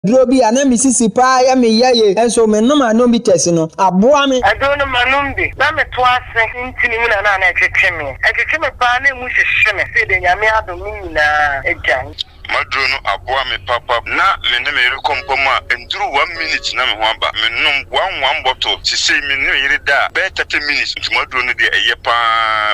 Drobi ana misisi pa ya me yaye enso me no ma no bites no aboa me adono manumbi na me to ase ntini mu na na etwetwe me pa na mu hwehwe me se de nyame adom nyina ejan madro no aboa me papa na me ne me rekompoma enduru 1 minute na me ho aba me nom one bottle si say me ne yire da be 30 minutes nti madro no de eye pa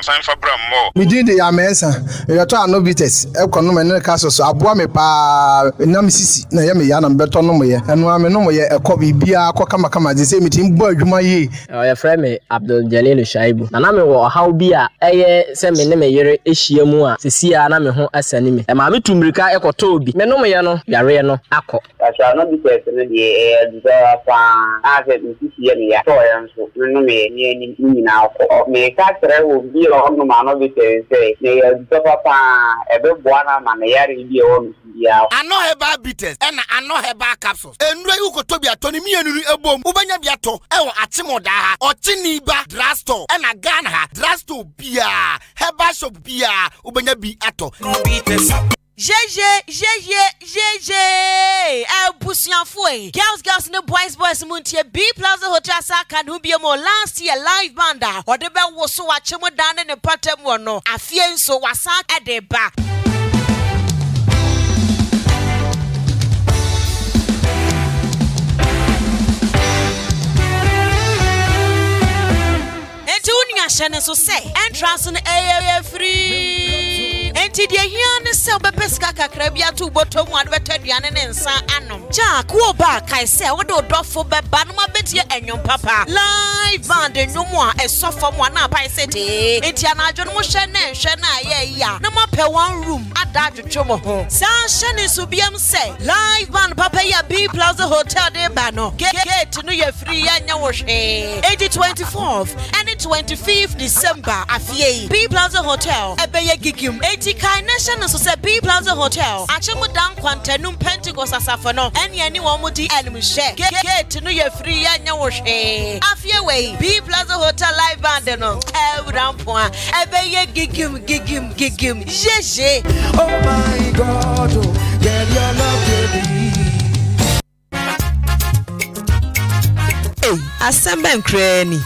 san fabra mo me din de ya mesa e to anobites e kono me ne ka so aboa me pa na misisi na ya me ya na beto no mo ye enu ame no mo ye ekọ bibia akọ kama de say me tim bo adwuma yi ya frɛ me Abdul Jalil Shaibu na me wo haw bi a eye se me ne me yere ehia mu a sesia na me ho asani me e ma me tumrika ekoto obi me no me ye no yare no akọ asa no bi tese no de do fa ase misisi ye ne ya to ya nso no me ni nyina akọ me ka tere wo bi o no ma no bi tese ne ya do papa ebe boa na ma ne yare bi e wo ya ano heba bitters na ano heba capsules enure ukoto bi atoni mienu ebom ubanya bi ato ewo atemoda ha ochini ba drugstore na Ghana ha drugstore bia heba shop bia ubanya bi ato bitters GG Abusianfo girls no boys muntie B Plaza Hotel Saka no bi mo last year live banda ode be wo so wa chemo dan ne patam no afie nso wasa edeba Shane so say entrance in area free enti de hiane se obepeska kakra bia to botom adbetaduane ne nsa anom jack wo ba kai se wo do dofo beba no mabetie enwom papa live band enwom a esofo mo na pai sete enti anadwo no mo hwe na ye ya na mape one room ada dwetwe mo ho sa shane so biam se live band papa ya B Plaza Hotel de ba no gate no ye free ya nya wo hwe 24th and 25th December afie B Plaza Hotel ebeye gigim eti kai nation so say B Plaza Hotel achemu dan kwantanum Pentecost asafo no eni wo mudi enum hye gate no ye free ya nya wo hwe afie we B Plaza Hotel live band no rampo ebeye gigim jeje oh my god oh, get your love baby Asembe nkrani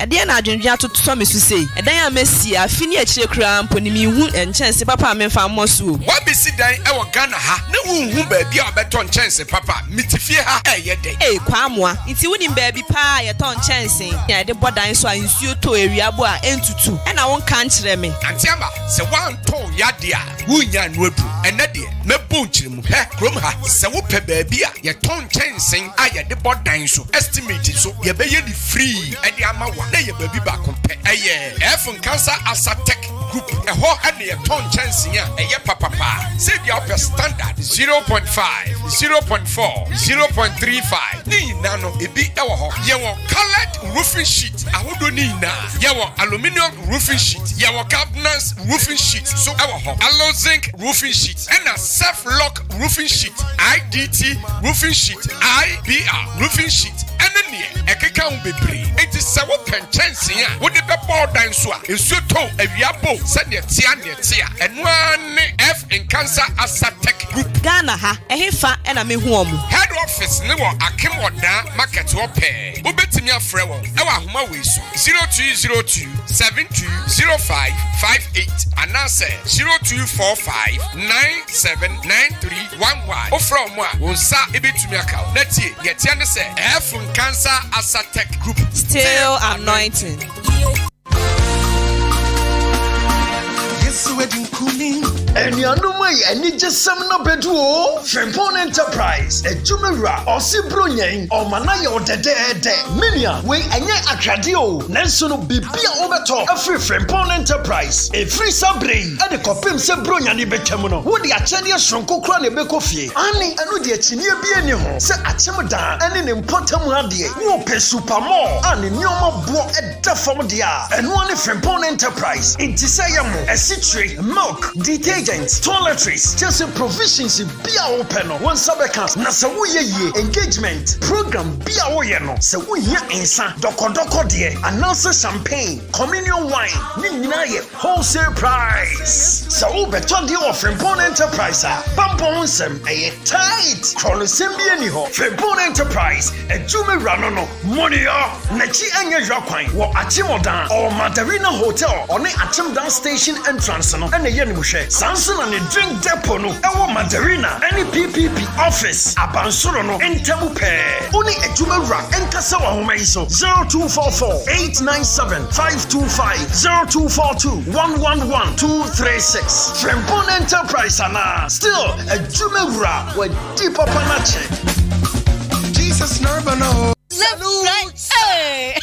ede na adwendwe atoto me so sei edan a mesi afini akire kra mponi mi hu enchense papa me fa moso wa besi dan e wo Ghana ha na wu hu ba bia obeto enchense papa mitifie ha eye den kwamoa nti wuni baabi pa ye ton enchense ya de bodan so ansuo to ewiabo a entutu e na won kan kire me antiamba se wan ton yade a wunya no adu ene de mebo nkire mu he krom ha se wo pe baabi a ye ton enchense a ye de bodan so estimate so ye be ye free e de ama wa na ye baabi ba kompe eye efun cancer asatek group eho ene ye ton chance ya eye papa say dia op standard 0.5 0.4 0.35 ni na no ebi ewo ho ye wo colored roofing sheet ahodo ni na ye wo aluminium roofing sheet ye wo cabinets roofing sheet so ewo ho allo zinc roofing sheet and a self lock roofing sheet IDT roofing sheet IBR roofing sheet enene ekeka un bebre enti se wo penchense a wo de be bordan so a enso to awiabo se ne tia eno ane F in cancer asatek group Ghana ha ehefa na me hu omu head office ne wo akemoda market wo pe wo betimi afre wo e wa homa we so 0202 720558 anase 0245 979311 o from a wo sa ebetumi aka na tie yetia ne se F in cancer asatek group still anointing wedding cooling and you know my any just some no bedu Frempon Enterprise Adwuma Osibro nyen o manaya o de minia we enye akrade o nanso no bibia obeto afri Frempon Enterprise e free sabre e de kopem se bronya ne betwam no wo de achede sonko kra ne bekofie ani anu de achinie bi ani ho se achem dan ani ne mpotam ade wo pe supermall ani nyoma bo e da fam de a enu ani Frempon Enterprise inti se yamo milk, DK detergents, toiletries, just provisions bia open no. One sabeka na se wo ye engagement program bia wo ye no. Se wo hia ensa doko de announce champagne, communion wine, ni nyina ye wholesale price. Se wo beto de of Frimpong Enterprise a bampon sem eye tight. Krono sem bia ni ho. Frimpong Enterprise Adwuma rano no money na chi anya yakwan wo Achimodan or Mandarina Hotel on the Achimodan station entrance no and ye ni hwe Samson and the drink depot no ewo Mandarina any PPP office abansoro no entamu pe oni Adwuma ra enkasa wa homa iso 0244 897 525 0242 111 236 Frimpong Enterprise ana still Adwuma ra with deeper panache Jesus Narbano. Hey.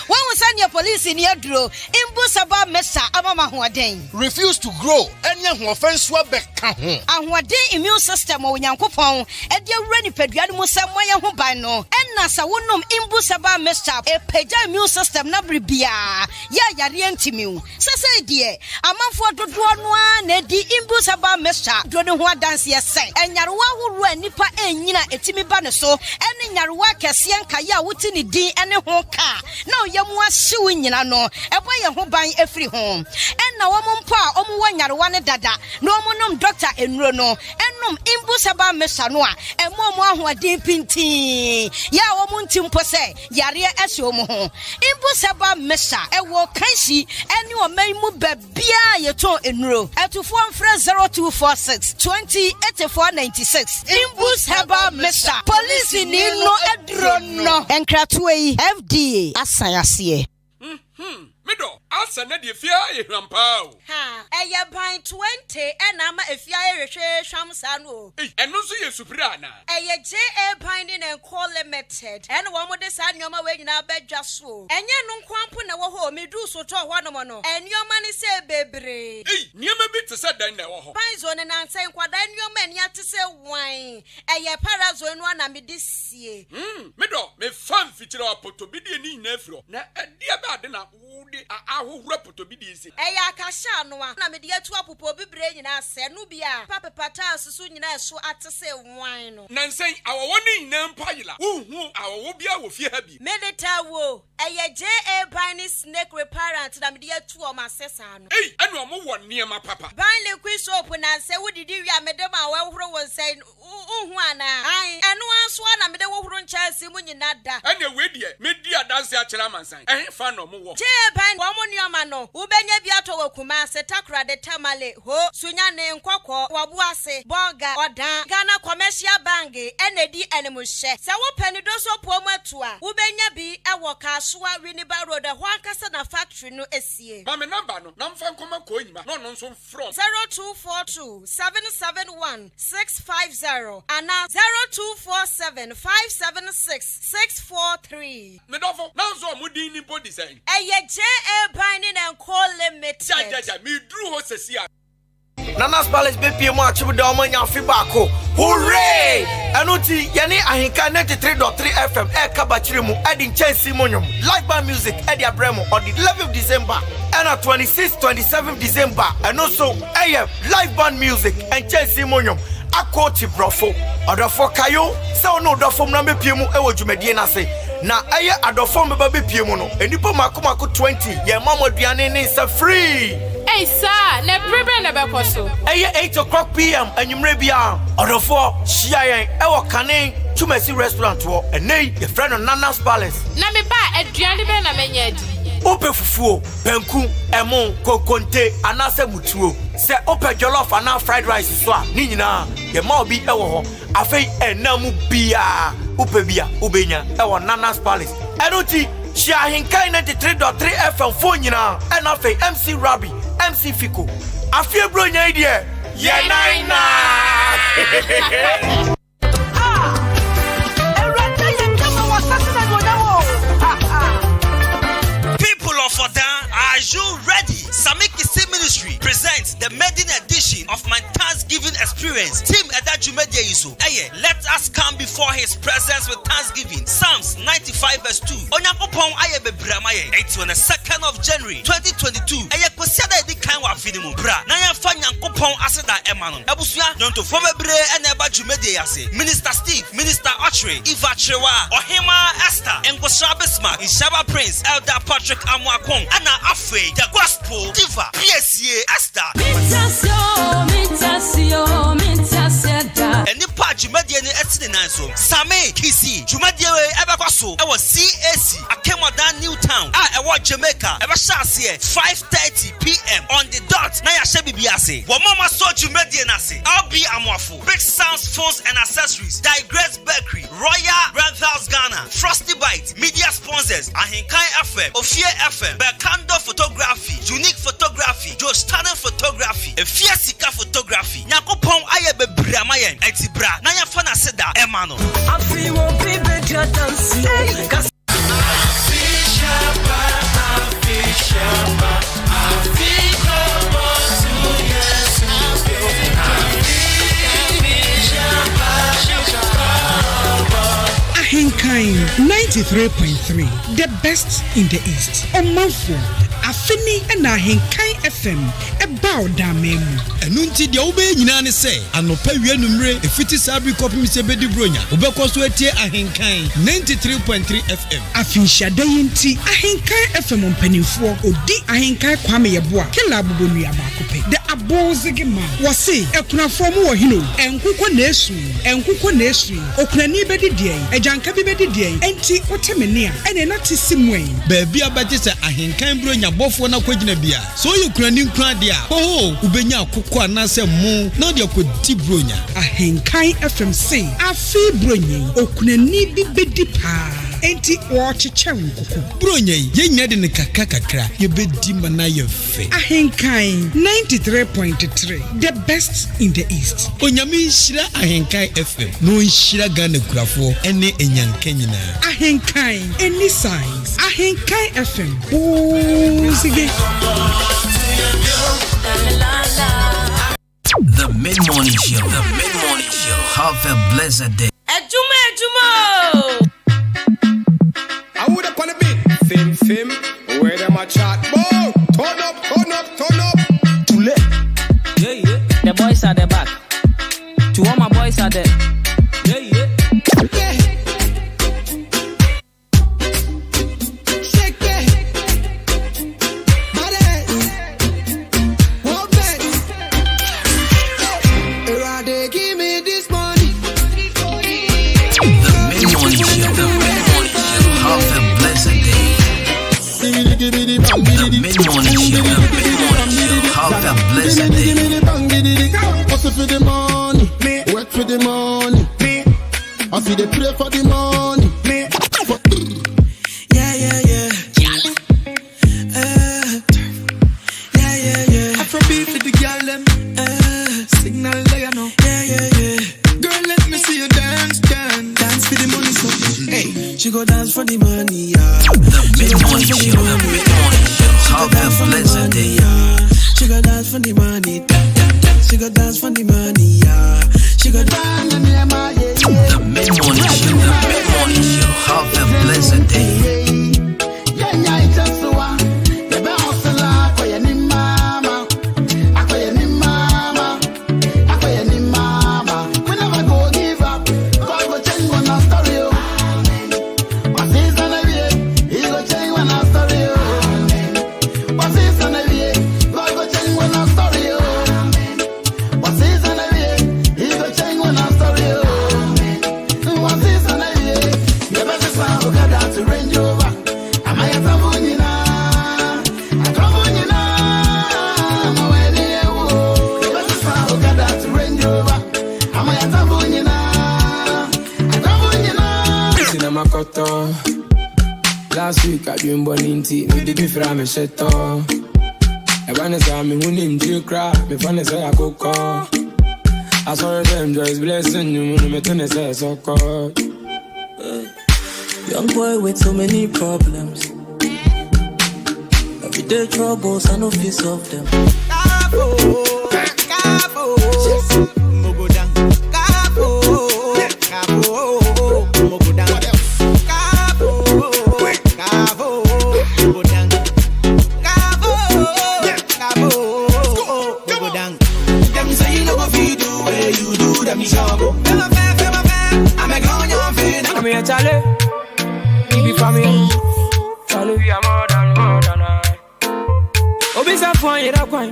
When we send your police in your draw, Imbusaba Mesa Amama Huaden. Refuse to grow. Any offense will be count. And what day immune system or Yankopon, and your ready pediatric Samoya Hubano, and Nasa Wunum Imbusaba Mesa, a peja immune system Nabribia. Ya Timu. Sasa dear, a month for the one, Nedi Imbusaba Mesa, Dronua dance yes, and Yarwa who ran Nipa and Yina Etimi Banaso, and in Yarwa Cassian Kaya Wutini D and a honka. Now Yamwa suing Yano, a way a home buying a free home. And now Mumpa, Omuan Yarwana Dada, no monum doctor in Rono, and num Imbusaba Mesanoa, and Momo who are deep in tea. Ya Omuntim Pose, Yaria Esomo. Imbusaba Mesa, a walk Kansi, and you may move Bia Yato in Ro, at to form friend 0246 20 8496. Imbusaba Mesa, police in no Adrono, and Kratway FDA, Asayasi. Middle, answer na the fear rampao. Ha, a pint 20 and I'm a fear shamsano. And no see a suprana. A J.A. Pinding and call limited, and one more design your way in our bed just so. And you no quampun our home, me do so to one mono, and your money say baby. Near me bit to set down now. Pines on and I'm saying, what then your man yet to say wine, and your parazone one and me this year. Middle, me fan feature up to be the nephew. Now, a dear bad enough. I will rap to be easy. Aya Kashano, I'm a dear to a popo be brain in us, and Nubia, Papa Patas, soon so at to say wine. Nancy, our one name Pila, who our Wobia will fear happy. Meditawo, Aya J.A. Piney snake reparent, and I'm dear to my sessan. And no one near my papa. Binely quiz open and say, what did you, Madame? Well, was saying, I and one swan, I'm the woman Chelsea when you're not that. And you're with you, media dance at Chalaman sign. I ain't fan no more. J.A. Wamano, Ubenya Biato Kumase Takra de Tamale, Ho, Sunyane Kwako, Wabuase, Boga, Oda, Ghana Commercial Bangi, NAD Animushe, Sawa Penidoso Pomatua, Ubenya B, Awaka, Swa, Winiba Road, Wakasana Factory, no SCA. Mamma number, no fan come no so from 0242 771 650 and now 0247 576 643. Medofo, now so Mudini body saying. J.A. Binding and call limited. Ja, me drew horses here. Nana's Palace BP match with the Omanya Fibako. Hooray! Anuti, Yani Ahinka 93.3 FM, Kabachirimu, adding Chelsea Monium, live band music, Eddie Abremo on the 11th of December, and on 26th, 27th December, and also AM, live band music, and Chelsea Monium. Akoti brofo adofo kayo se ono dofo mna bepiemu ewo dwumadiena se na aye adofo me ba bepiemu no enipo makomako 20 ye mamoduane ne sa free. Hey sir, na prebe na bekoso aye 8 p.m. anyumre bia adofo hia yen ewo kanen Tumasi restaurant wo enei ye friend on Nana's Palace na me ba aduane be na menya di ope fufuo penku emo kokonte anase mutuo se ope jollof ana fried rice so a ni nyina ye ma obi ewo ho afei enamu bia ope bia obenya ewo Nana's Palace enoti Shia Hinkai 93.3 FM phone nyina and afei MC Rabi MC Fico afie bro nya idie ye naina of Odan, are you ready? Samiki Ministry presents the maiden edition of my Thanksgiving experience. Team Adwuma dey so. Let us come before his presence with thanksgiving. Psalms 95 verse 2. Onyankopon aye bebrama ye. It's on the 2nd of January 2022. Kwasiada edi kan wa finimu bra. Na yamfa nyankopon aseda ema no. Abusua nonto fo bebre ena eba Adwuma dey ase. Minister Steve, Minister Ochre, Eva Trewa, Ohima Esther, Ngosha Bismarck, Ishaba Prince, Elder Patrick Amwakong, Anna Afwe, the Gospel Diva, PSA Esther. And the part Jumadia Etsy Nanso, Same Kisi, Jumadia Ebacoso, I was CAC, Akemodan Newtown, I watch Jamaica, Ebashasi, 5:30 p.m. on the dot. Naya Shebi Biase, Wamama saw Jumadia Nasi, I'll be Amwafu, Big Sounds, Phones and Accessories, Digress Bakery, Royal Brand House Ghana, Frosty Bite, Media Sponsors, Ahinkai FM, Ophia FM, Berkando Photography, Unique Photography, Joe Stanton Photography, Fiasika Photography, Nyakopon Ayebe Bramayen, Etibra, Naya Fana Seda, Emano. I feel won't be better than Ahinkai 93.3, the best in the East. Omanfo, Afini and Ahinkai FM, about Damemu. Enunti dia ube nyina ne se anopa wianumre efiti sabri kopi misebedi bronya ubekwaso etie Ahinkai 93.3 FM. Afinsha dayinti Ahinkai FM mpanimfo odi Ahinkai Kwame Yeboa kila abobonu abakope. The abozige man wase ekunafo mu ohino enkuko nesu okunani bedi die ejanka bi bedi die enti otemenia ene na tisimwen baabi abaje se Ahinkai bronya bofo na kwagina bia so yokunani nkran de a ubenya akoko anase mu na de akodi bronya. Ahinkai FMC afi bronye okunani bi bedi pa enti wachiche nkoko bronye yenya de ne kakra yebedi mana yefe. Ahinkai 93.3, the best in the East. Onyami shira Ahinkai FM no shira Ghana kurafo ene enyanka nyina. Ahinkai any size. Ahinkai FM bozige. The mid-morning show. Have a blessed day. Adwuma. I would up on a bit. Fim. Where them a chat? Bow. Turn up. Tule. Yeah. The boys are the back. Two of my boys are there. Yeah. Shake it. Body. Walk back. They give me this money. The mid-morning show. Have a blessed day. The mid-morning show. Have a blessed day. Hustle for the money, work for the money. I see they pray for the money. Yeah. Afrobeat for the girl them. Signal there you know. Yeah. Girl, let me see you dance for the money. So hey, she go dance for the money, yeah. The mid-morning show. Have a blessed day. She go dance for the money. She go dance for the money, yeah. She go dance and yeah, my yeah. The mid-morning show. Have a blessed day. Yeah, it's just so one. The best hustler for your mama. I for your mama. We never go give up. God go change when I story. What's this on the way? He go change when I story. What's this on the way? God go change when I story. What's this on the way? He go change when I story. What's this on the way? You better start to get down to Range Rover. Am I a Tamunina? You better start to get down to Range Rover. Am I a Tamunina? Cinema Koto. Last week I been born in tea. Me did me from a sheto. I wanna say me who name you cry. Me wanna say I go call. I saw them just blessing you. Me turn to say so cold. Young boy with so many problems. Everyday troubles, I know few of them. Charlie, we be family. Charlie, we are more than I. Obisa fun yera kwan.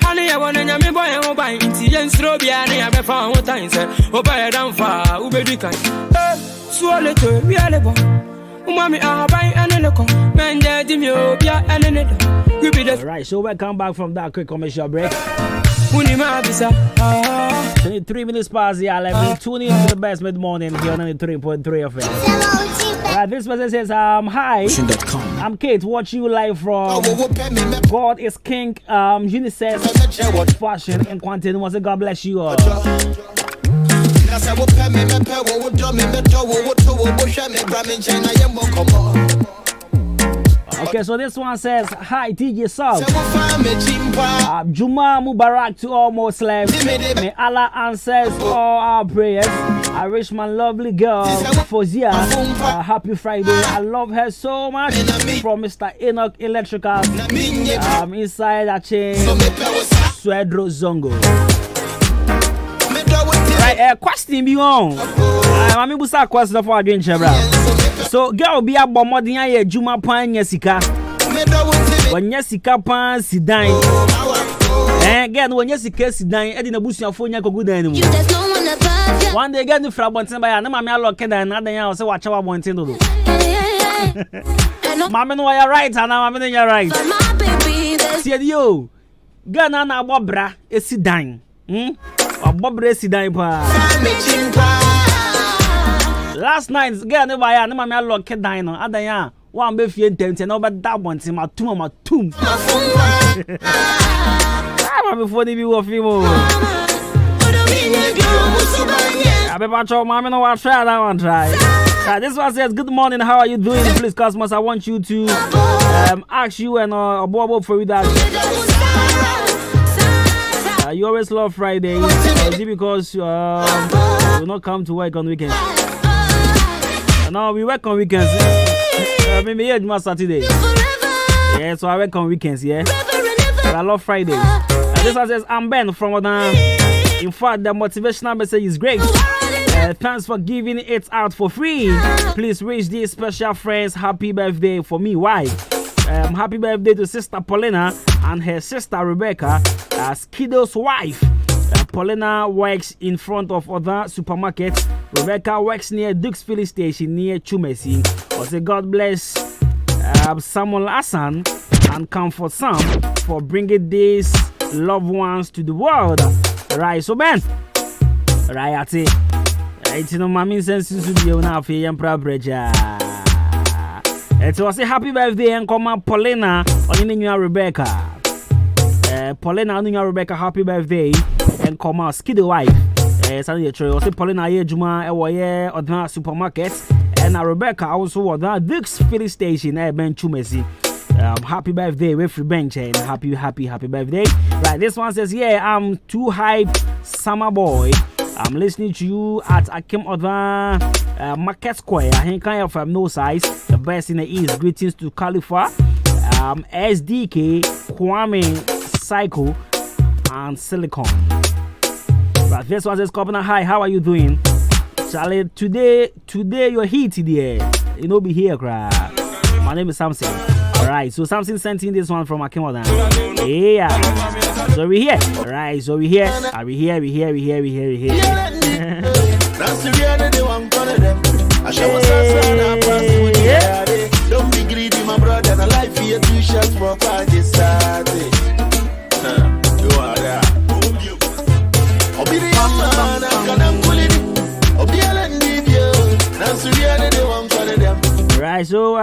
Ani ya wona nyame boy e mo ban nti ye nsro bia ne ya be fa ho tan se. Oba dan fa, ubedi kan. Suole to we ale bo. Umami ahaban anene ko. Menje di mi obia anene do. We be the Right, so welcome back from that quick commercial break. 23 minutes past the 11. Tune in to the best mid morning here on 93.3 FM. Right, this person says, hi, I'm Kate, watch you live from God is King, UNICEF Fashion and Quantum. Was it God bless you all. Okay, so this one says, hi, TJ Sub. Juma Mubarak to all Muslims. May Allah answers all our prayers. I wish my lovely girl, Fozia, happy Friday. I love her so much. From Mr. Enoch Electrical. Inside that chain, Swedro Zongo. Right, question me on. I'm going to question for Adrian Chebra. So, girl be a bombardier ye Juma pan yesika. When yesika pan sidan. Again, when yesika sidan, Edina Busia phone yako good anymore. One day get the frabontin by Anama lock and another year, so watch our one thing. Mamma, no, you're right, and I'm you're right. See you. Gana Bobra, a sidan. Or Bobra sidan pa. Last night, girl, never I no mamma lock down on other ya. One be few intense and over that one to my tomb. I'm before the view of you. I be about your mama no try that one try. This one says, good morning, how are you doing? Please, Cosmos, I want you to ask you and Bobo for you that. You always love Friday. Is it because you will not come to work on weekends? No, we work on weekends. Maybe here tomorrow Saturday. Yeah, so I work on weekends, yeah. But I love Friday. And this one says, I'm Ben from Odan. In fact, the motivational message is great. Thanks for giving it out for free. Please wish these special friends happy birthday for me. Why? Happy birthday to Sister Paulina and her sister Rebecca, Skido's wife. Paulina works in front of other supermarkets. Rebecca works near Duke's filling station near Chumesi. I say God bless Samuel Hassan and comfort Sam for bringing these loved ones to the world. Right, so Ben. Right, I say. It's no mommy sense to be on our fee and Prabraja. It was a happy birthday and come up Paulina on your Rebecca. Paulina on your Rebecca, happy birthday. And come out Skiddy wife. Sunday Troy was Paulina Juma Ewaye or the supermarket. And Rebecca also at the Duke's filling station Ben Chumesi. Happy birthday with free bench and happy birthday. Right, this one says, yeah, I'm too hype, summer boy. I'm listening to you at Akim Other Market Square. I think I have no size. The best in the East. Greetings to Khalifa, SDK, Kwame, Psycho, and Silicon. Right, this one says, Kwabena, hi, how are you doing? Charlie, today you're heated here. You know, be here, crap. My name is Samson. Alright, so Samson sent in this one from Akimodan. Yeah. So we're here. Alright, so we're here. Are we here? We here. That's the reality one corner them. I show us don't be greedy, my brother. I like for you two shots for party Saturday. You are there. Obi the man, I'm gonna pull it. Obi Alan leave you. That's the reality one corner them. Right, so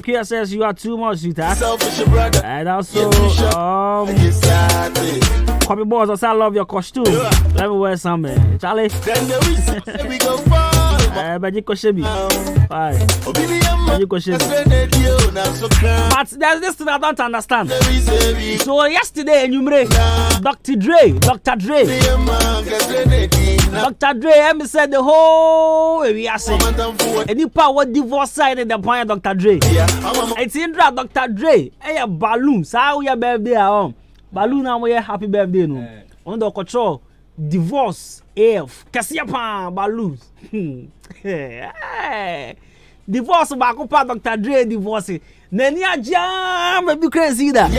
Kia says you are too much, sweetheart. And also Copy Boys, also I love your costume. Let me wear some, Charlie. Then we go far. Bajiko Shebi. Bye. Bajiko Shebi. But there's this thing I don't understand. So yesterday in Umre, Dr. Dre, said the whole we are saying. And you power divorce side in the point Dr. Dre. It's in Dr. Dre. Hey, balloons. How your birthday? Balloon, I'm happy birthday. No, on the control. divorce AF Kasiapa balloons. Divorce back up Dr. Dre divorce. Nenia jam be crazy that.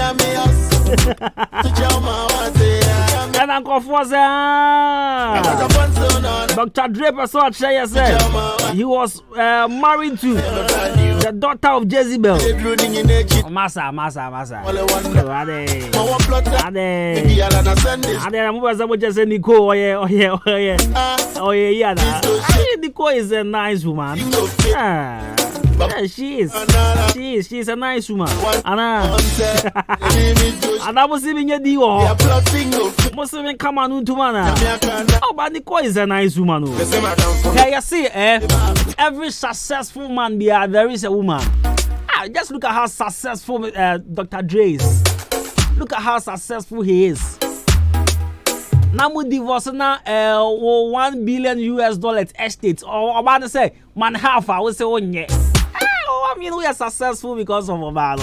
And Uncle Foza Dr. Draper saw said he was married to the daughter of Jezebel. Massa. Nicole is a nice woman. Yeah, she is a nice woman. Anna, and I was even your deal. Must even come on to mana. Oh, but Nicole is a nice woman. Yeah, you see, every successful man there is a woman. Just look at how successful Dr. Dre is. Look at how successful he is. Now we divorce now $1 billion estate. Or about to say man half I would say oh yeah. I mean we are successful because of Obama.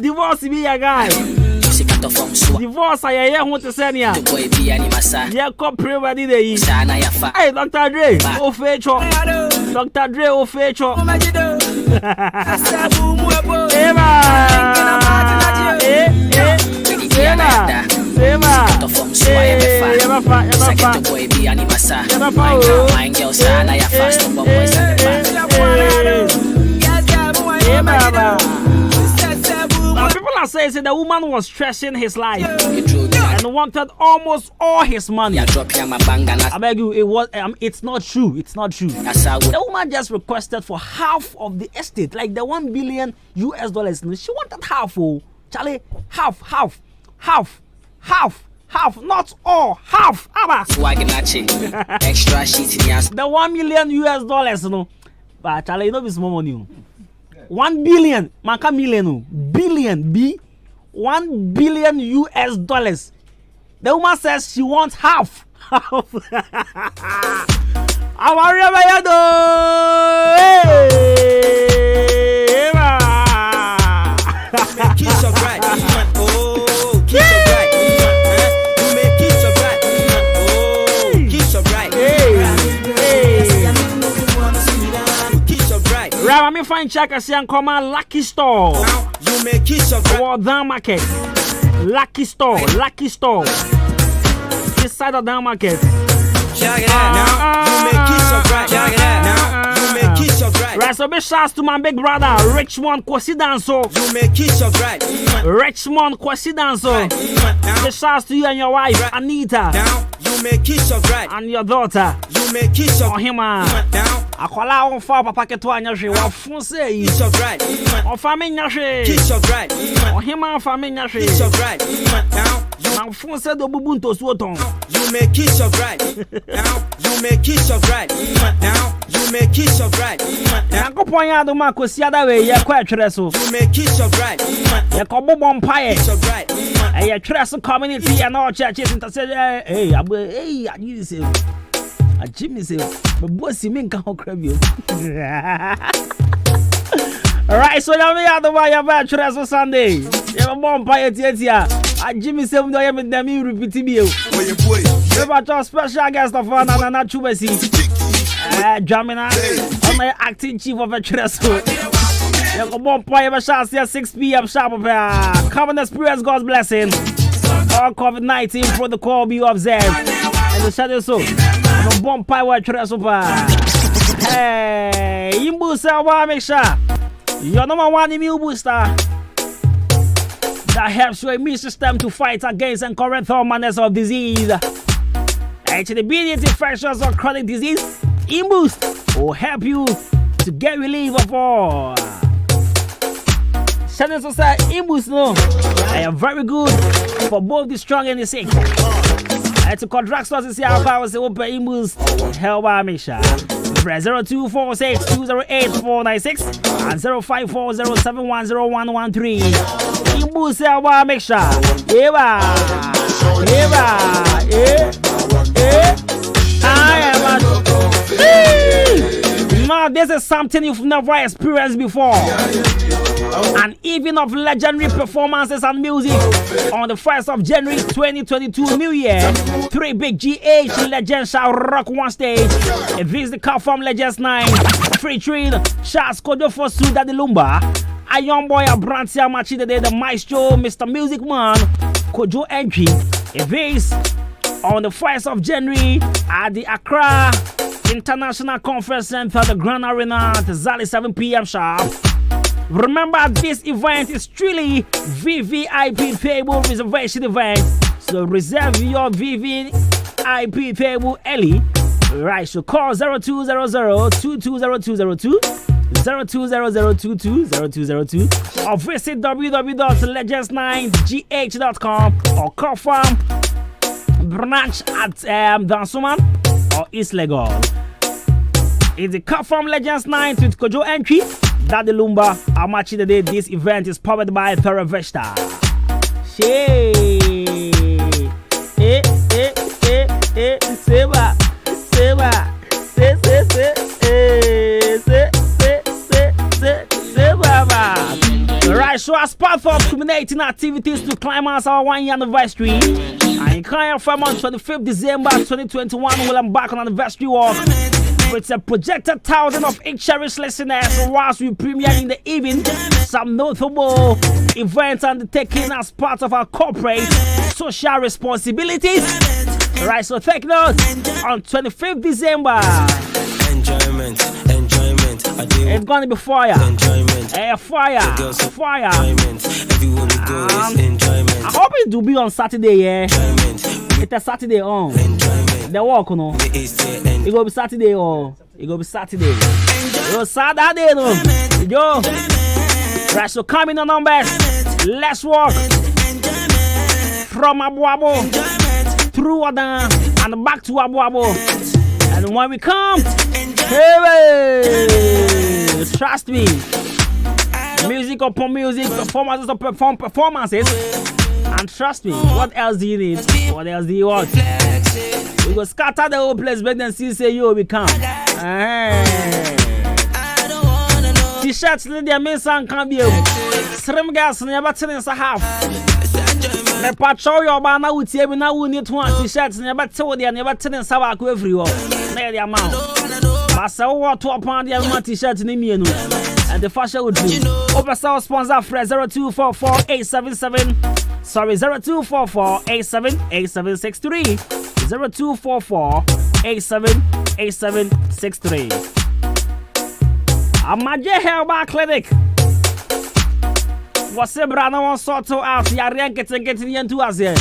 Divorce be a guy. Divorce I want to send ya. Yeah, compre ready dey. Hey Dr. Dre, o fecho. Dr. Dre o fecho. People are saying the woman was stressing his life and wanted almost all his money. I beg you, it's not true. It's not true. The woman just requested for half of the estate, like the $1 billion. She wanted half. Oh, Charlie, half, not all, half. Extra sheet. The $1 million. No, but Charlie, you know this small money. 1 billion, maka million, billion, $1 billion. The woman says she wants half. I'm Let me find check a say come Lucky Store. You make kiss of that market. Lucky Store. This side of the market. Check it out now. You make kiss of right. Check it out now. You make kiss of right. Right, so big shouts to my big brother Richmond Kwasi Danso. You make kiss of right. Richmond Kwasi Danso. Big shouts to you and your wife Anita. Now you make kiss of right. And your daughter. You make kiss of him. Akwala on fa papa keto anyahwe wa fun say kiss of right on fa me nyahwe kiss of right on him an fa me nyahwe kiss of right now you fun say do bubu ntosu oton you make kiss of right now you make kiss of right now you make kiss of right now kopon ya do ma kosi ada we ye kwa twere so you make kiss of right ye ko bobo mpae kiss of right e ye twere so community and all churches intercede hey you say a Jimmy say, but boss, you mean can't grab you. Alright, so now we are the way of Bachelors for Sunday. You have a bomb pie here. A Jimmy say, I am in the mirror repeating you. We have a special guest of honor and not Chubesi. Jamina, I'm the acting chief of Bachelors. You have a bomb pie of a shot here 6 p.m. sharp. Come and experience God's blessing. All COVID-19 protocol be observed. And the shadow so. Bomb pie white dress over. Hey, Imbusa wa make sure your number one immune booster that helps your immune system to fight against and correct all manners of disease. HDB infections or chronic disease, Imboost will help you to get relief of all. Channel Society Imboost, no, I am very good for both the strong and the sick. To contract stores is here. I was open Imboost. Help I make sure. 0246-208-496 and 0540710113. Imboost help I make sure. Now this is something you've never experienced before. An evening of legendary performances and music on the 1st of January 2022 New Year. 3 big GH legends shall rock one stage. This is the Confirm Legends 9 featuring Charles Kojo Fosu Daddy Lumba, a young boy Abrantia Machi the Maestro, Mr. Music Man, Kojo Entry. This on the 1st of January at the Accra International Conference Center, the Grand Arena at exactly 7 p.m. sharp. Remember, this event is truly VVIP table reservation event, so reserve your VVIP table early. Right, so call 0200-220202, 0200-220202, or visit www.legends9gh.com or call from branch at Dansuman or East Legal. It's the Confirm Legends 9 with Kojo Entry, Daddy Lumba, Amachi the Day. This event is powered by Thoravesta. Right, so as part of culminating activities to climax our 1-year anniversary, and Kaya from on 25th December 2021 will embark on anniversary walk with a projected 1,000 of each cherished listeners whilst we premiere in the evening some notable events undertaken as part of our corporate social responsibilities. Right, so take note, on 25th December, it's going to be fire. Fire. I hope it will be on Saturday, yeah. It's a Saturday on. The walk, no. It will be Saturday, or it will be Saturday. It will Saturday, no. Yo. Right, so come in the numbers. Let's walk from Abuabo through Adan and back to Abuabo. And when we come, hey, trust me. Music upon music, performances upon performances. And trust me, what else do you need? What else do you want? We go scatter the whole place, but then see say you will become. T-shirts need their main song can be Srim gas never telling us a half. The patrol your banner with you now we need one T-shirts never told you never telling Sabaku everywhere. Near the amount. But so what to upon the amount T-shirts in me and the fashion would be. Oversell sponsor for 0244-877. Sorry, 0244-878763. 0244-878763. Amaje Herbal Clinic. What's a brand one sort out? Ya rank getting into us here.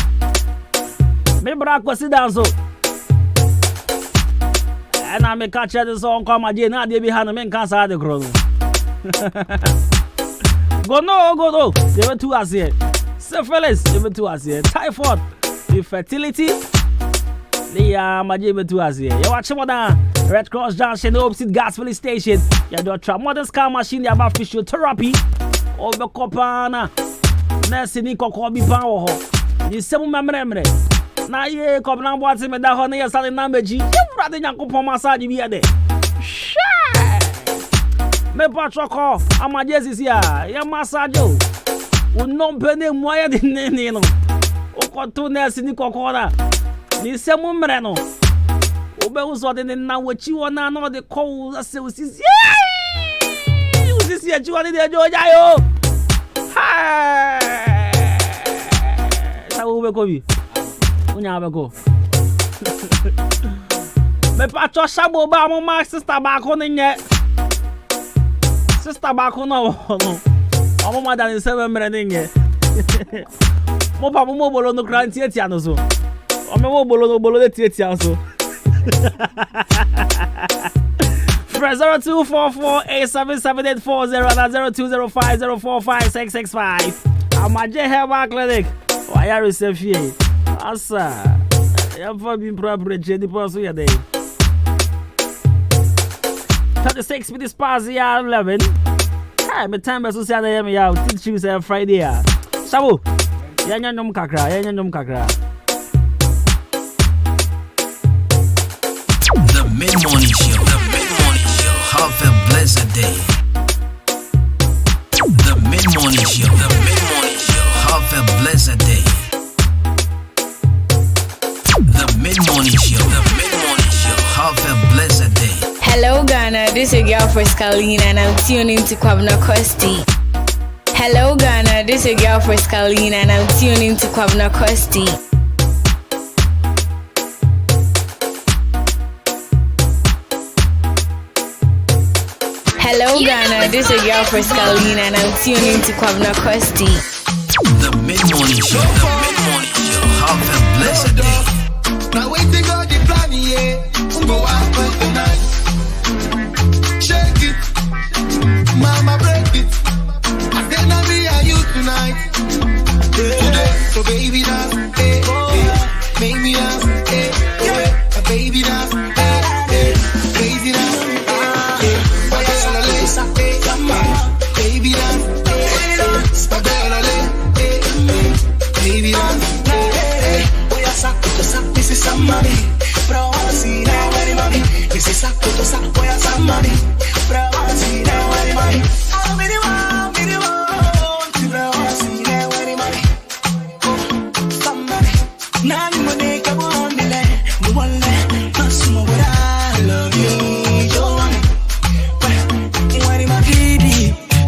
Me bra ko sit down so. And I me catch this on come again. Na dey behind me can say the grow. Go no. They were two us here. Syphilis, they were two us here. Typhoid, infertility. They are majibe to us here. You watch more than Red Cross Junction, opposite gas filling station. You do a modern scar machine, you have physiotherapy. Over Copana. Nursing Cocobi Power. You some memory. Now, ye come on, what's in the honey, you're selling number G. You rather than go for massage, you be there. Me patroko, ama Jesus here. Ya massage o. No penny moya de nene no. O koto nurse ni kokora. Ni semu mre no. O be uso de na wachi wona na de call ase usisi. Usisi achi wona de joja yo. Ha. Sa u be ko bi. Unya be ko. Me patro sabo ba mo ma sister ba ko nye. Sister back on no. I'm more than 7 minutes. Mo pa mo bolo no kran tietia no so. O me mo bolo de tietia so. 0244-877-840 and 0205-045-665. Amaje Herbal Clinic. Why are you safe here? Asa. You for being proper the person you day. 36 minutes past the hour 11. Hey, my time is so sad. I am here. Teach you say Friday. Sabu. Yanya nom kakra. The mid-morning show. Have a blessed day. The Ghana, this is your girl for Scalina and I'm tuning to Kwabena Costy. Hello Ghana, this is your girl for Scalina and I'm tuning to Kwabena Costy. Hello Ghana, this is your girl for Scalina and I'm tuning to Kwabena Costy. The mid-morning show, have a blessed day. Now waiting on the plan, yeah. Go out tonight. Shake it, mama break it. I said now me and you tonight. Today, so baby dance, eh, eh. Make me dance, eh, eh. Baby dance, eh, eh. Crazy dance, eh, eh. Baby dance, baby dance, baby dance. This is somebody, bro. See now, where money. This is somebody, bro. See now, where money. Oh, minimum, bro. See now, where money. Somebody, now you money, come on, delay. The one that must move it. I love you,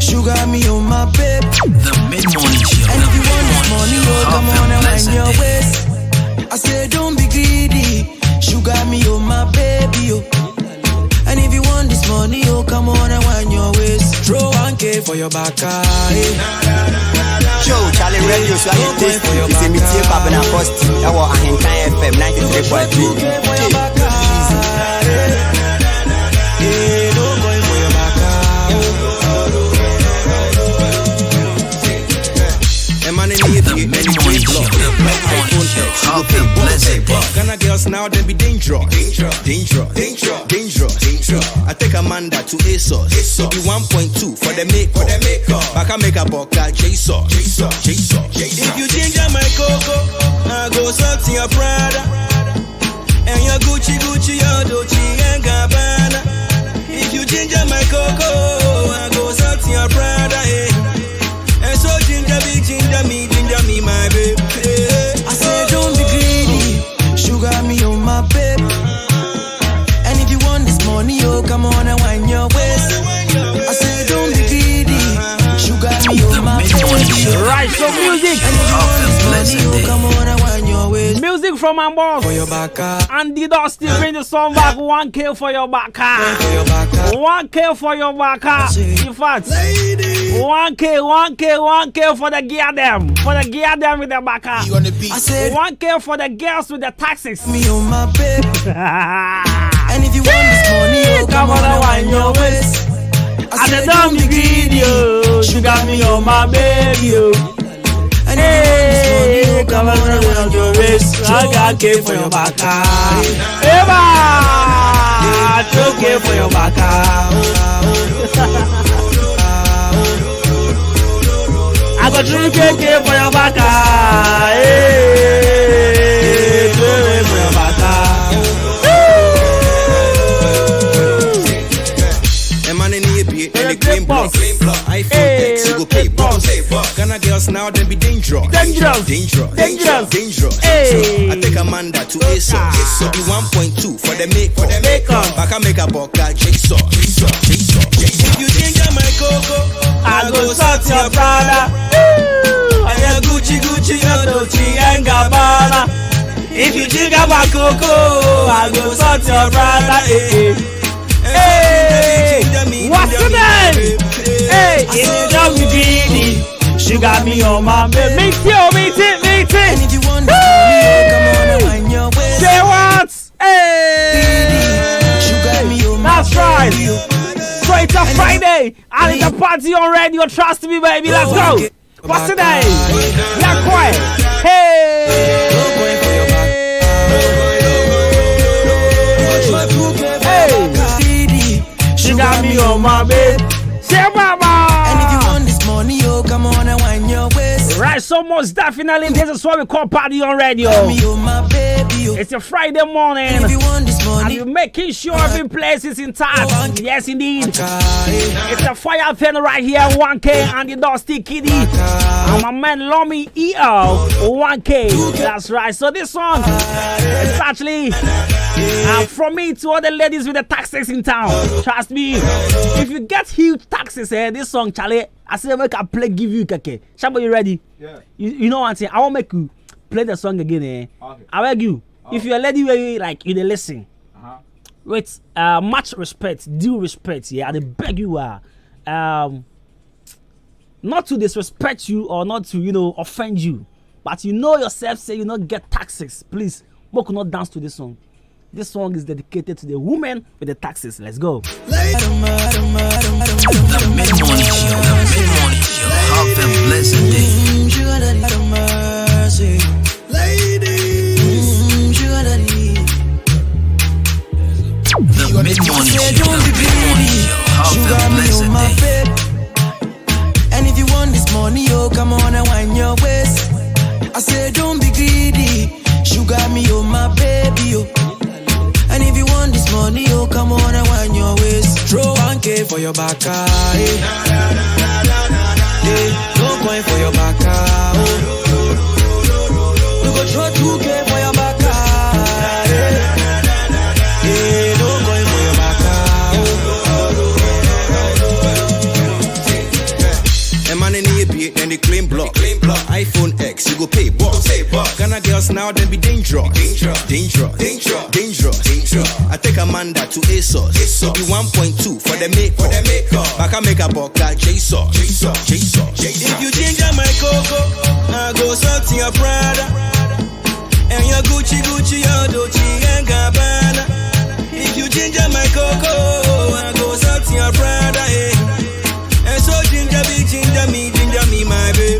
sugar me on my babe. The mid-morning show. And if you want this money, oh, come on and wind your waist. I say don't be greedy, sugar me oh my baby oh. And if you want this money oh come on and wind your waist. Throw 1K for your back Joe, Charlie Radio, so I taste for your back. It's a Kwabena Costy. I want Ahenkan FM 93.3. Ghana girls now they be dangerous. I take Amanda to ASOS. Give you 1.2 for the makeup. Back I make a boca J-Sauce. If you ginger my cocoa, I go salt in your Prada. And your Gucci, your Dolce and Gabbana. If you ginger my cocoa, I go salt in your Prada. And so ginger me, my baby. I say don't be greedy, sugar me on my babe. And if you want this money, oh come on and wind your waist. I say don't be greedy, sugar me on my babe. Right, so music. And if you want this money, oh come on and wind your waist. Music from my boss. For your back. Andy Dusty bring the song back. 1K for your back. 1K for your back. In fact, 1K for the gear them. For the gear them with the back. I said 1K for the girls with the taxes. Me on my babe. And if you want this money, oh come on and wind your waist. I said don't be greedy, you got me on my baby. Hey, come on around your waist. I got K for your back. Eva, I K for your back. I got 3K for your back. Hey, for your back. Ghana girls now they be dangerous. Hey. I take Amanda to ASOS. Give 1.2 for the makeup. Back I make a boca J-Sauce. If you ginger my cocoa, I go salt your Prada. I Gucci, your Dolce and Gabbana. If you ginger my cocoa, I go salt your Prada. Hey, what's the name? Hey, if you don't be greedy, you got me on my bed. Meet it. And if you want this money, come on and wind your waist. Say what? Hey, that's right. Straight up Friday, and it's a party on radio. Trust me, baby. Let's go. What's the name? Yeah, quiet. Hey. She got me on my bed. Say mama. And if you want this money, oh come on and wind your waist. Right, so most definitely this is what we call party on radio. Me, oh, my baby, oh. It's a Friday morning. And if you want this money. you're making sure every place is intact. Yes, indeed. It's a fire fan right here, 1K and the Dusty Kitty. And my man Lomi EL, 1K. That's right. So this song is actually from me to all the ladies with the taxes in town. Trust me, if you get huge taxes, this song, Charlie, I say make a play give you keke. Shabo, you ready? Yeah. You know what I'm saying? I won't make you play the song again. Okay. I beg you. If you're a lady where you like you listen with much respect, due respect, yeah, I beg you not to disrespect you or not to offend you, but you know yourself say you not get taxes. Please, we could not dance to this song. This song is dedicated to the woman with the taxes. Let's go. The mid-morning show. Have a blessed day. The mid-morning show. Have a blessed day. And if you want this money, come on and wind your waist. I say don't be greedy. Sugar me, my baby, And if you want this money, come on and wind your waist. Throw 1K for your back, no coin for your back, You go throw 2K for your back, no coin for your back, A man in the beat and the clean block. iPhone X, you go pay boss. Ghana girls now they be dangerous. I take Amanda to ASOS. Be 1.2 for the makeup. Back I make a boca J-Sauce. If you change my coco, I go salt your Prada. And your Gucci, your Dolce and Gabbana. If you change my coco, I go salt your Prada. And so ginger me, my baby.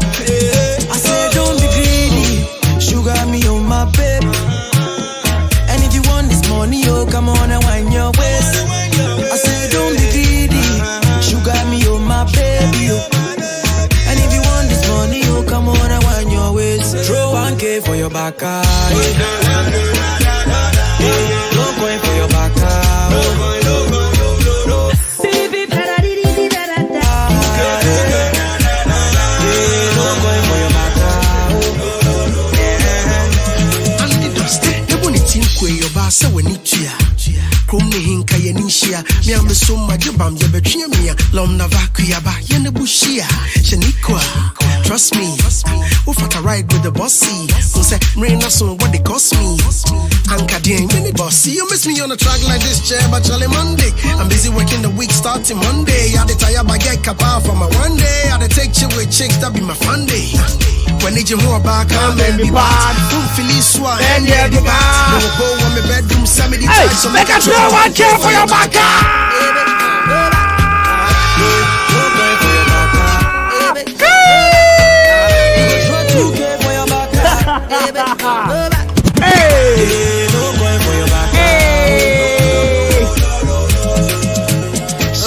I say don't be greedy, sugar me, my baby. And if you want this money, come on and wind your waist. I say don't be greedy, sugar me, my baby. And if you want this money, come on and wind your waist. Throw 1K for your back, no coin for your back, So when it chia, Krumni Hinka Yanishia, Miam so much abam Yabetrimia, Lom Navakuaba, Yenabushia, Shaniqua. Trust me, if I ride with the bossy, who said, Raina soon what they cost me. Anka Ding, mini bossy, you miss me on a track like this chair, but Charlie Monday. I'm busy working the week starting Monday. I tire baguette kapa for my one day. I take chill with chicks, that be my fun day. When they jam more back, I'm be bad. Don't feel this one, and yeah, be bad. No go on my bedroom, somebody try so make a throw 1K for your back.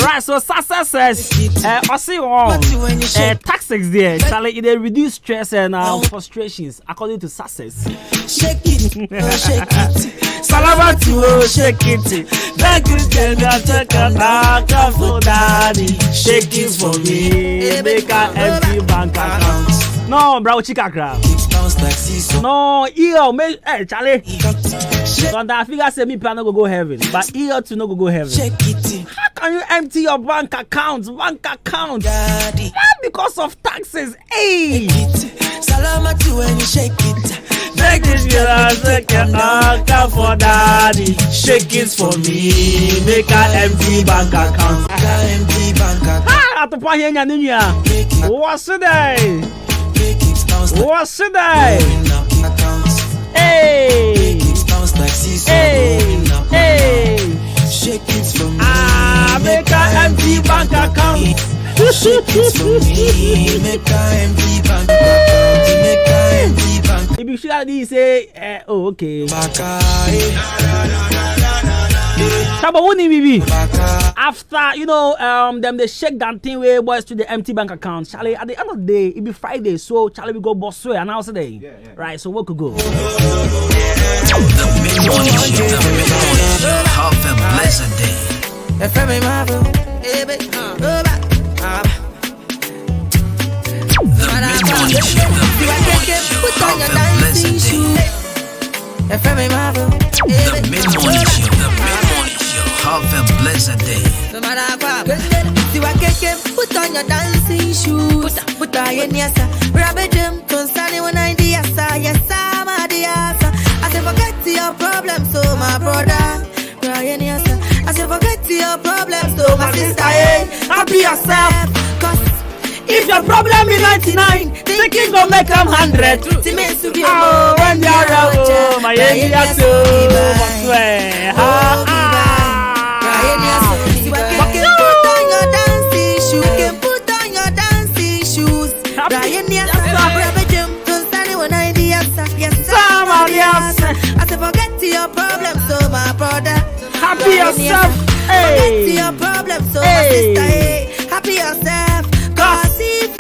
Right, so Sasa says, I see all taxes there. Charlie, they reduce stress and frustrations, according to Success. Shake it, shake it. Salamatu, shake it. That Christian take a for daddy. Shake it for me. Make an empty bank account. No, bro, chica crowd. No, hey, Charlie. So that figure say me plan no go heaven, but to no go heaven. Shake it. How can you empty your bank account? Daddy. Not because of taxes. Hey. Salamatu when you shake it. Take this girl, take a for daddy. Shake it for me. Make an empty bank account. Empty bank account. Ah, at the point here, Nyanya. What's today? What's today? Hey. Hey. Shake it for me. Make an empty bank account. Shake it for me. Make an empty bank account. Make an empty bank. If you should say, oh, okay. Taba woni bibi. after them they shake that thing where boys to the empty bank account. Charlie, at the end of the day, it be Friday, so Charlie we go boss way and now today. Right, so what could go? The mid-morning show. Have a blessed day. The mid-morning show. Have a blessed day. The mid-morning show. Have a blessed day. Put on your dancing shoes. Put on your niasa. Grab a gym. Concerning when I yes, my dear. I say forget your problems, so my brother. Brian, yes, I say forget your problems, so my sister. Happy yourself. Cause if your problem is 99, thinking go make them 100. Oh, when you're out, my yes, I said forget your problems, so my brother. Happy yourself, forget your problems, so my sister. Happy yourself, cause if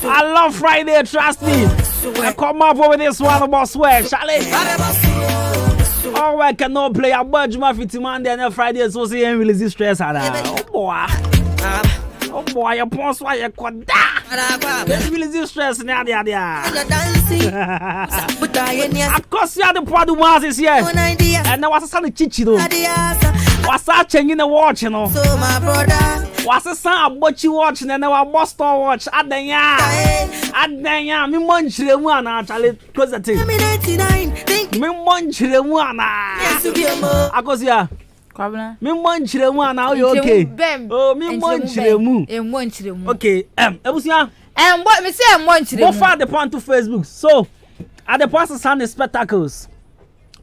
I love Friday, trust me. I come up with this one about swear, Charlie. Oh, I cannot play a budge mafia Monday and Friday, so see and release stress. Oh boy, your pons why you could die. Release stress now, there. Of course, you are the Adwuma is here. And there was a son of Chichiro. Was that changing the watch, you know? So my brother. Was a son of what you watch, and then our boss watch at the me munch the one actually close the thing. Me munch the one. I go see. Me munch the one now, you okay? Oh, me munch the moon. Okay, Ebusia. And what me say, I'm munch the moon. Go far the point to Facebook. So, at the pastor Sunday spectacles.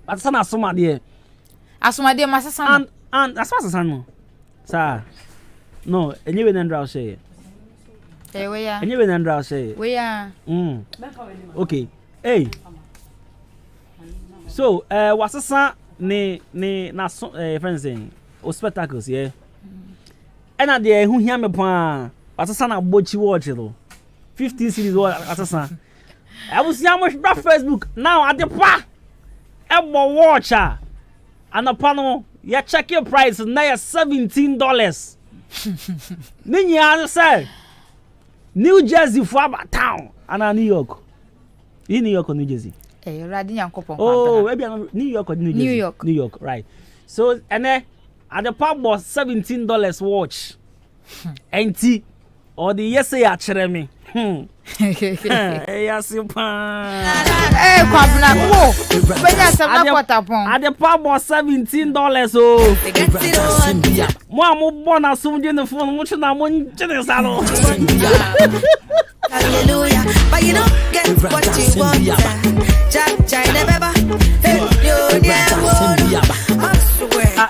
But son of somebody here. As my dear master son. And as far as son, sir. No, and you will then draw say. And you will then draw say. We are. Okay. Hey. So, what's the son? Ne na friends saying o spectacles, yeah. And at the who hear me pan. What's the son of Bochi watch it? 15 series what's the son? I was see how much that Facebook now at the pa. Ebo watcher. And the panel, you check your price now $17. Then you answer New Jersey for about town and New York. In New York or New Jersey? Oh, maybe New York or New Jersey? New York, right. So, and then at the pub was $17 watch. Empty. Or the yes, I chere me. Yes, you pan. Kwabena Costy. At the pub was $17. Oh, Mama, born as soon as the phone, which I'm on salon. Hallelujah, but you don't get what you want.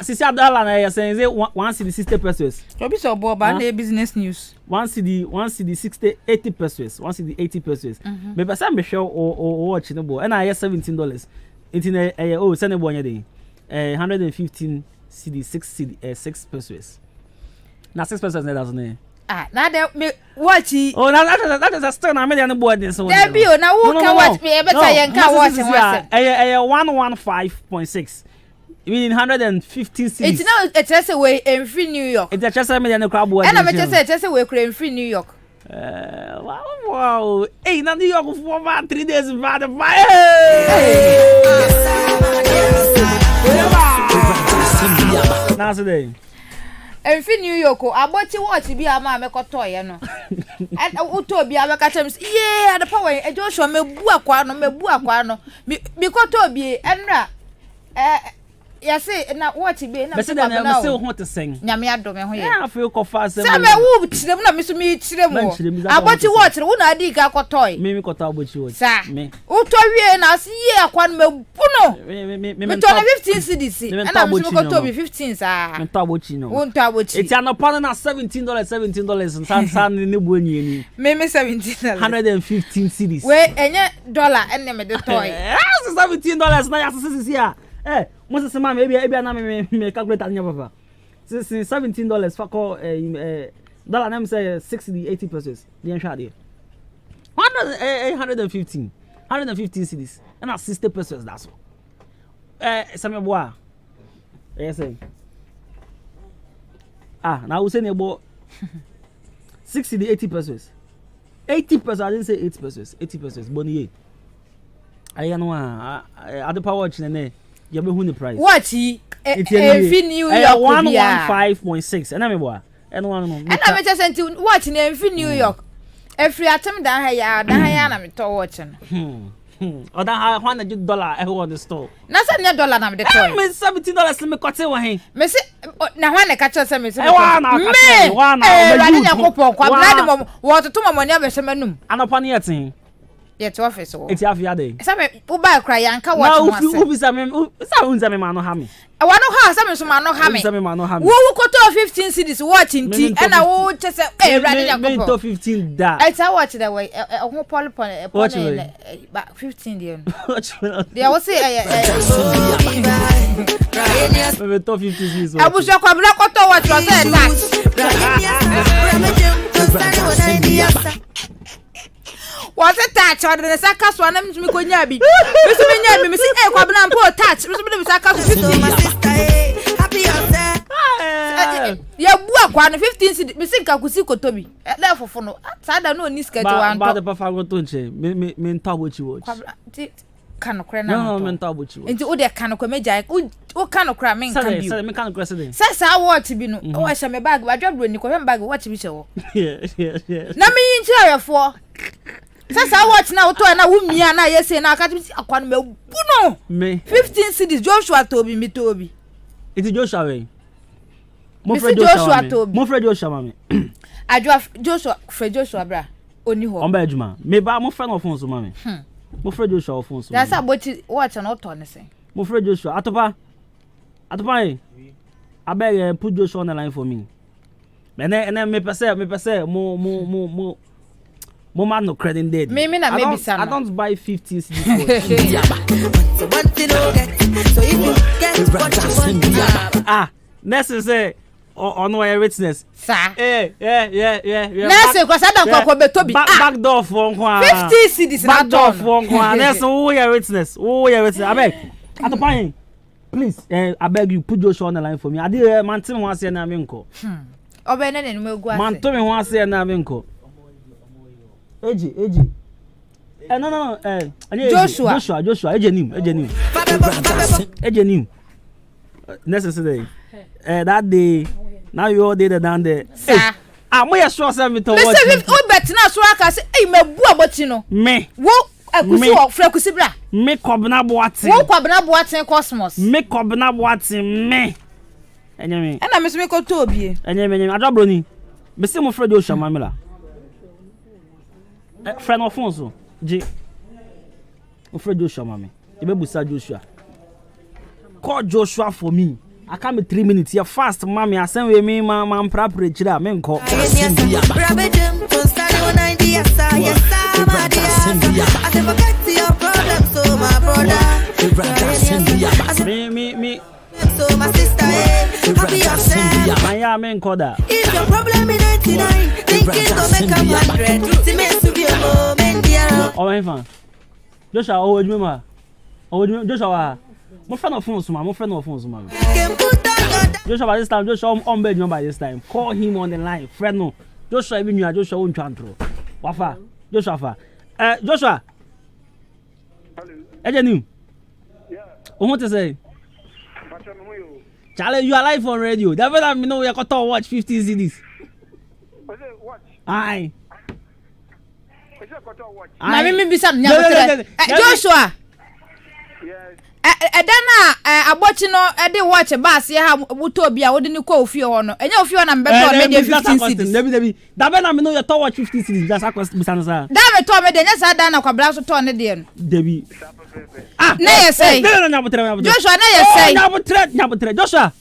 Sister Adwuma, saying say one city 60 pesos. You be so bored about the business news. One city 80 pesos. One city 80 pesos. Maybe some show or watch no boy. And I have $17. It's in a send a one day. 115 city 6 pesos. Now 6 pesos doesn't. Now that me watch it. Oh, now that is a stone. I'm on the board this one. There be now who can watch me? Better you can watch it. 115.6. Meaning 115 cities. It's now a chess away in free New York. It's a chess away in the crowd. And I'm just a chess away in free New York. Wow. Hey, now New York for about 3 days. Now today. And free New York, I bought you what to be a man, make a toy, you know. And I would to be a catch. Yeah, the power, and Joshua me buaquano, because to be and say na watch be na. Me say na me say ho te sen. Nyame adome ho ye. Na feel ko fa sem. Say me wo chire mu na me so me chire mu. Aboti watch wo na adi ka kotoy. Me koto abochi watch. Me. Wo to wie na se ye akwa no me bu no. Me to na 15 cedis. Na me so koto be 15 sa. Me to abochi no. Wo to abochi. Eti anapa na $17 san ne bu anyi ni. Me $17. 115 cedis. We enye dollar enne me de toy. $17 na ya sisi ya. Mo se ma me ebia na me calculate anya papa. Sisi $17 fa ko dollar na me say 60-80 pesos. The answer there. 115 cedis. And 60 pesos that's all. Some boy. Yes say. Now we say about 60-80 pesos. 80 pesos, I didn't say 8 pesos. 80 pesos, Bonnie. I know other power watch and you be who the price. What he? New York 115.6. And I'm boy. And one. And I'm just saying to watch in New York. Every atom down here, na me to watching. Or that $100 I want the store. Na say $100 na me the toy. Me $17 me kote wa hen. Me say na hwan na catch say me say. Wa na Rani Yakopon Kwabena de mo wo to money abehye manum. Anopa ne yetin. Yet office wo. Eti afia dey. Say me wo buy cry yanka watch mo ase. Na ubi sa me unza me ma no ha me. Wa no ha say me so ma no ha me. Unza me ma no ha me. Wo koto 15 cedis watching tea and I wo che say Rani Yakopon. Me to 15 da. I tell watch the way ho polypon 15 there. There was say me to 15 cedis. Abuso Kwabena koto watch was tax. What a touch or the Sakas one of me could yabi. Miss Kwabena poor touch. Mr. Sakas, my sister. Happy out there. Ya bua kwa 15 cedis. Me think I could see Kotobi. Therefore for no. I don't know this schedule one. But the papa go tonche. Me talk what you watch. Can okra na. No, me talk what you watch. Nti o de kan okra meja. O kan okra men kan bi. Say me kan okra say. Say sa watch bi no. O hye me bag. Adwabro ni ko hwe bag watch bi hye wo. Yeah. Na me yin chi ayefo. Say sa watch na to na wo mia na ye say na aka ti akwa no me bu no. Me 15 cedis Joshua Tobi mi Tobi. It is Joshua way. Mo Fred Joshua Tobi. Mo Fred Joshua me. Adwa Joshua Fred Joshua bra. Oni ho. On ba adwuma. Me ba mo friend of phone so mama. Mo Fred Joshua phone so. That's about watch na to ne say. Mo Fred Joshua atopa eh. Abeg put Joshua on the line for me. And me pese mo man no credit dead. Me na maybe some. I don't buy 50 cedis. So one thing no get. So if you get what you want. Next is say on no witness. Sir. Yeah. Next ko sa dan ko betobi. Back door for nko. 50 cedis na door for nko. Next who your witness. Abeg. Atopa please, I beg you put Joshua on the line for me. I did man tell me one say na me nko. Obene ne no egu ase. Man tell me one say na me nko. Eji. No. Joshua. Ejenim. Necessary. That day, now you all did it down there. I'm more sure say me to watch. Listen, we bet na so aka say, me bu aboti no. Me. Wo akusi o frekusi bra. Me Kwabena Boatin. Wo Kwabena Boatin Cosmos. Me Kwabena Boatin me. Enyeme. Na me so me ko to obie. Enyeme. Adwabro ni. Me say mo Fred Joshua mamela. Friend of Fonso, J. Fred Joshua, mommy. You better busa Joshua. Call Joshua for me. I come in 3 minutes. You're fast, mommy. I send with me, I'm proper. Chira, men call. Me. So my sister, happy yourself. My men call that. If your problem is 99, thinking to make a 100. See me to be a moment, dear. Oh, my fan. Joshua, oh, you remember? Oh, Joshua. My friend of phones, man. Joshua, by this time, Joshua on bed by this time. Call him on the line. Friend, no. Joshua, even you, Joshua won't control. Wafa, Joshua. Joshua. Hello. Ejenim. Yeah. What to say? Charlie, you are live on radio. That better me know we are going to watch 15 CDs. Watch. Aye. Na me be some Joshua. Yes. Edana abochi no ede watch bass ya ha buto bia wode ni kwa ofie ho no enya ofie na mbeto me 15 cities Debi da be na me no you to watch 50 cities just across bisana sa da me to me de nya sa da na kwabla so to ne de no Debi na ye say Joshua na ye say Joshua